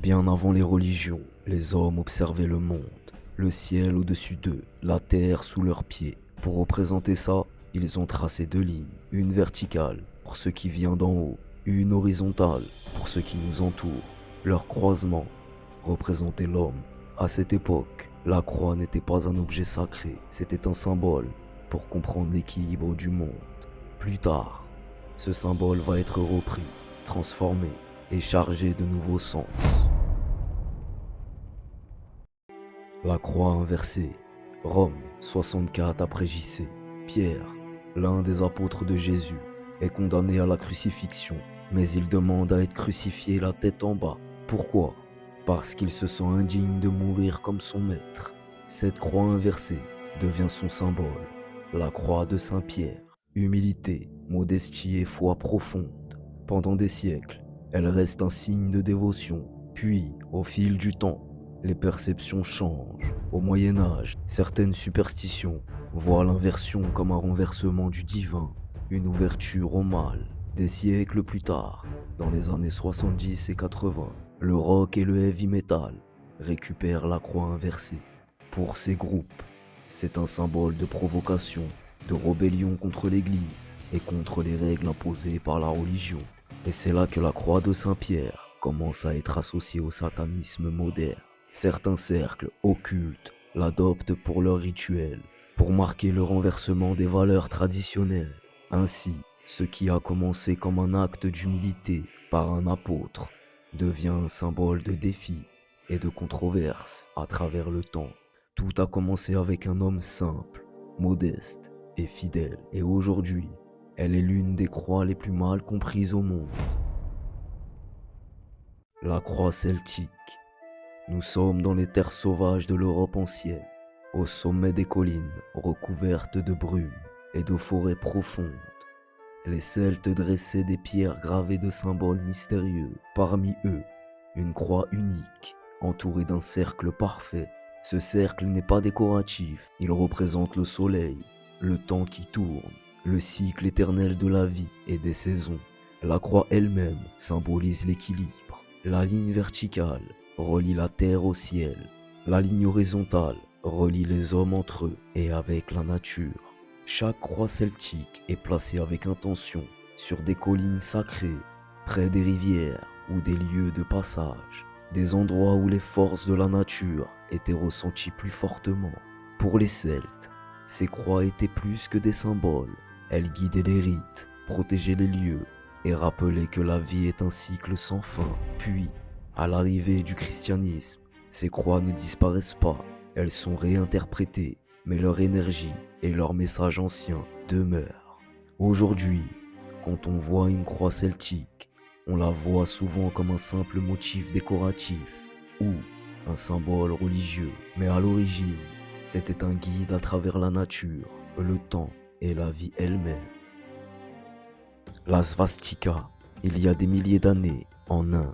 Bien avant les religions, les hommes observaient le monde, le ciel au-dessus d'eux, la terre sous leurs pieds. Pour représenter ça, ils ont tracé deux lignes, une verticale pour ce qui vient d'en haut, une horizontale pour ce qui nous entoure. Leur croisement représentait l'homme. À cette époque, la croix n'était pas un objet sacré, c'était un symbole pour comprendre l'équilibre du monde. Plus tard, ce symbole va être repris, transformé et chargé de nouveaux sens. La croix inversée. Rome, 64 après JC. Pierre, l'un des apôtres de Jésus, est condamné à la crucifixion, mais il demande à être crucifié la tête en bas. Pourquoi? Parce qu'il se sent indigne de mourir comme son maître. Cette croix inversée devient son symbole, la croix de Saint-Pierre. Humilité, modestie et foi profonde. Pendant des siècles, elle reste un signe de dévotion. Puis, au fil du temps, les perceptions changent. Au Moyen Âge, certaines superstitions voient l'inversion comme un renversement du divin, une ouverture au mal. Des siècles plus tard, dans les années 70 et 80, le rock et le heavy metal récupèrent la croix inversée. Pour ces groupes, c'est un symbole de provocation, de rébellion contre l'Église et contre les règles imposées par la religion. Et c'est là que la croix de Saint-Pierre commence à être associée au satanisme moderne. Certains cercles occultes l'adoptent pour leur rituel, pour marquer le renversement des valeurs traditionnelles. Ainsi, ce qui a commencé comme un acte d'humilité par un apôtre devient un symbole de défi et de controverse à travers le temps. Tout a commencé avec un homme simple, modeste et fidèle. Et aujourd'hui, elle est l'une des croix les plus mal comprises au monde. La croix celtique. Nous sommes dans les terres sauvages de l'Europe ancienne, au sommet des collines recouvertes de brume et de forêts profondes. Les Celtes dressaient des pierres gravées de symboles mystérieux. Parmi eux, une croix unique, entourée d'un cercle parfait. Ce cercle n'est pas décoratif, il représente le soleil, le temps qui tourne, le cycle éternel de la vie et des saisons. La croix elle-même symbolise l'équilibre. La ligne verticale relie la terre au ciel. La ligne horizontale relie les hommes entre eux et avec la nature. Chaque croix celtique est placée avec intention sur des collines sacrées, près des rivières ou des lieux de passage, des endroits où les forces de la nature étaient ressenties plus fortement. Pour les Celtes, ces croix étaient plus que des symboles. Elles guidaient les rites, protégeaient les lieux et rappelaient que la vie est un cycle sans fin. Puis, à l'arrivée du christianisme, ces croix ne disparaissent pas, elles sont réinterprétées, mais leur énergie et leur message ancien demeurent. Aujourd'hui, quand on voit une croix celtique, on la voit souvent comme un simple motif décoratif ou un symbole religieux, mais à l'origine, c'était un guide à travers la nature, le temps et la vie elle-même. La svastika. Il y a des milliers d'années, en Inde,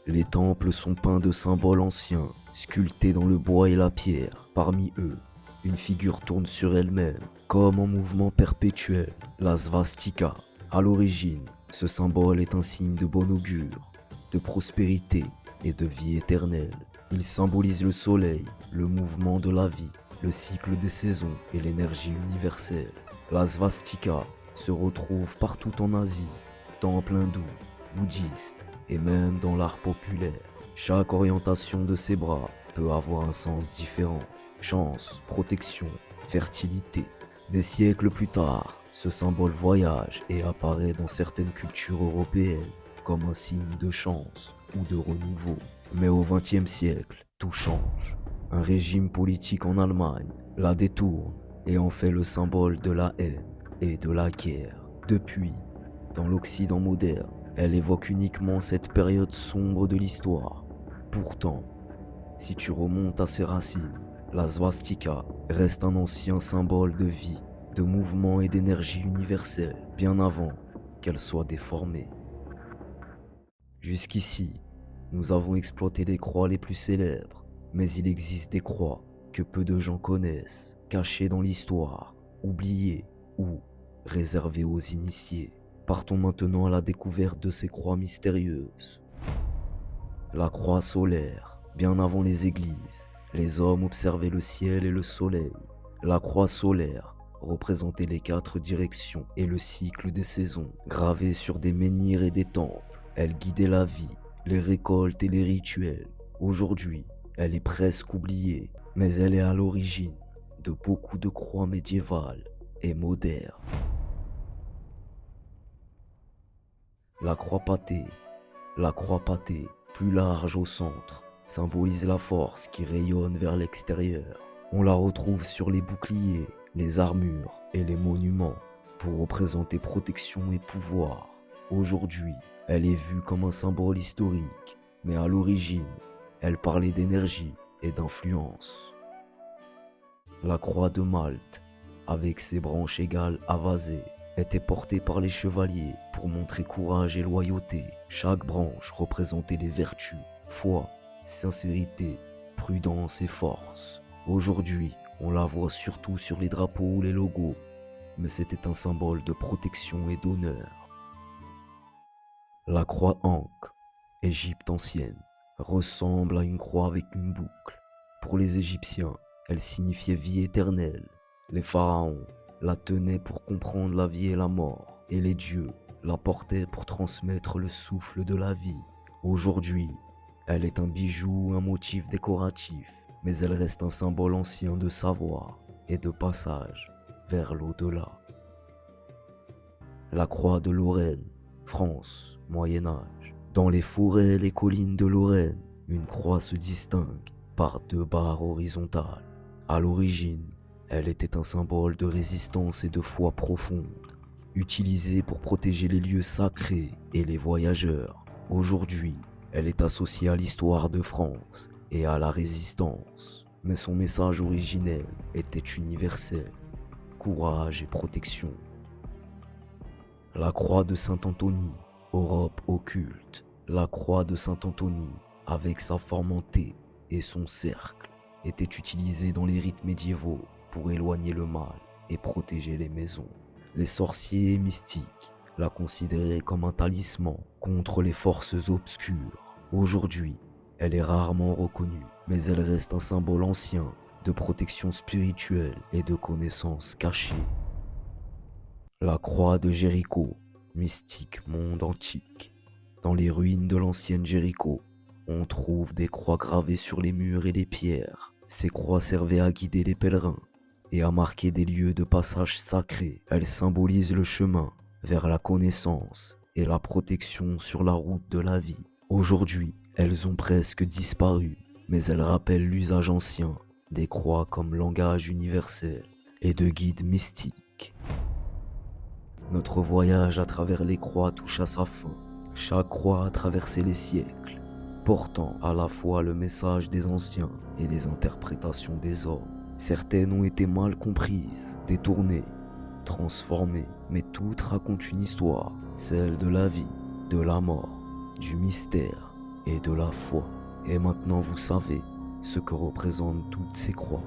les temples sont peints de symboles anciens, sculptés dans le bois et la pierre. Parmi eux, une figure tourne sur elle-même, comme en mouvement perpétuel, la svastika. À l'origine, ce symbole est un signe de bon augure, de prospérité et de vie éternelle. Il symbolise le soleil, le mouvement de la vie, le cycle des saisons et l'énergie universelle. La svastika se retrouve partout en Asie, temples hindous, bouddhistes et même dans l'art populaire. Chaque orientation de ces bras peut avoir un sens différent. Chance, protection, fertilité. Des siècles plus tard, ce symbole voyage et apparaît dans certaines cultures européennes comme un signe de chance ou de renouveau. Mais au XXe siècle, tout change. Un régime politique en Allemagne la détourne et en fait le symbole de la haine et de la guerre. Depuis, dans l'Occident moderne, elle évoque uniquement cette période sombre de l'histoire. Pourtant, si tu remontes à ses racines, la svastika reste un ancien symbole de vie, de mouvement et d'énergie universelle, bien avant qu'elle soit déformée. Jusqu'ici, nous avons exploité les croix les plus célèbres, mais il existe des croix que peu de gens connaissent, cachées dans l'histoire, oubliées ou réservées aux initiés. Partons maintenant à la découverte de ces croix mystérieuses. La croix solaire, bien avant les églises, les hommes observaient le ciel et le soleil. La croix solaire représentait les 4 directions et le cycle des saisons, gravée sur des menhirs et des temples. Elle guidait la vie, les récoltes et les rituels. Aujourd'hui, elle est presque oubliée, mais elle est à l'origine de beaucoup de croix médiévales et modernes. La croix pâtée. La croix pâtée, plus large au centre, symbolise la force qui rayonne vers l'extérieur. On la retrouve sur les boucliers, les armures et les monuments pour représenter protection et pouvoir. Aujourd'hui, elle est vue comme un symbole historique, mais à l'origine, elle parlait d'énergie et d'influence. La croix de Malte, avec ses branches égales avasées, était portée par les chevaliers pour montrer courage et loyauté. Chaque branche représentait les vertus, foi, sincérité, prudence et force. Aujourd'hui, on la voit surtout sur les drapeaux ou les logos, mais c'était un symbole de protection et d'honneur. La croix Ankh, Égypte ancienne, ressemble à une croix avec une boucle. Pour les Égyptiens, elle signifiait vie éternelle. Les pharaons la tenaient pour comprendre la vie et la mort, et les dieux la portaient pour transmettre le souffle de la vie. Aujourd'hui, elle est un bijou, un motif décoratif, mais elle reste un symbole ancien de savoir et de passage vers l'au-delà. La croix de Lorraine, France, Moyen-Âge. Dans les forêts et les collines de Lorraine, une croix se distingue par 2 barres horizontales. À l'origine, elle était un symbole de résistance et de foi profonde, utilisée pour protéger les lieux sacrés et les voyageurs. Aujourd'hui, elle est associée à l'histoire de France et à la résistance, mais son message originel était universel, courage et protection. La croix de Saint-Anthony, Europe occulte. La croix de Saint-Anthony, avec sa forme en T et son cercle, était utilisée dans les rites médiévaux pour éloigner le mal et protéger les maisons. Les sorciers et mystiques la considéraient comme un talisman contre les forces obscures. Aujourd'hui, elle est rarement reconnue, mais elle reste un symbole ancien de protection spirituelle et de connaissances cachées. La croix de Jéricho, mystique monde antique. Dans les ruines de l'ancienne Jéricho, on trouve des croix gravées sur les murs et les pierres. Ces croix servaient à guider les pèlerins et à marquer des lieux de passage sacrés. Elles symbolisent le chemin vers la connaissance et la protection sur la route de la vie. Aujourd'hui, elles ont presque disparu, mais elles rappellent l'usage ancien des croix comme langage universel et de guide mystique. Notre voyage à travers les croix touche à sa fin. Chaque croix a traversé les siècles, portant à la fois le message des anciens et les interprétations des hommes. Certaines ont été mal comprises, détournées, transformées, mais toutes racontent une histoire, celle de la vie, de la mort, du mystère et de la foi. Et maintenant vous savez ce que représentent toutes ces croix.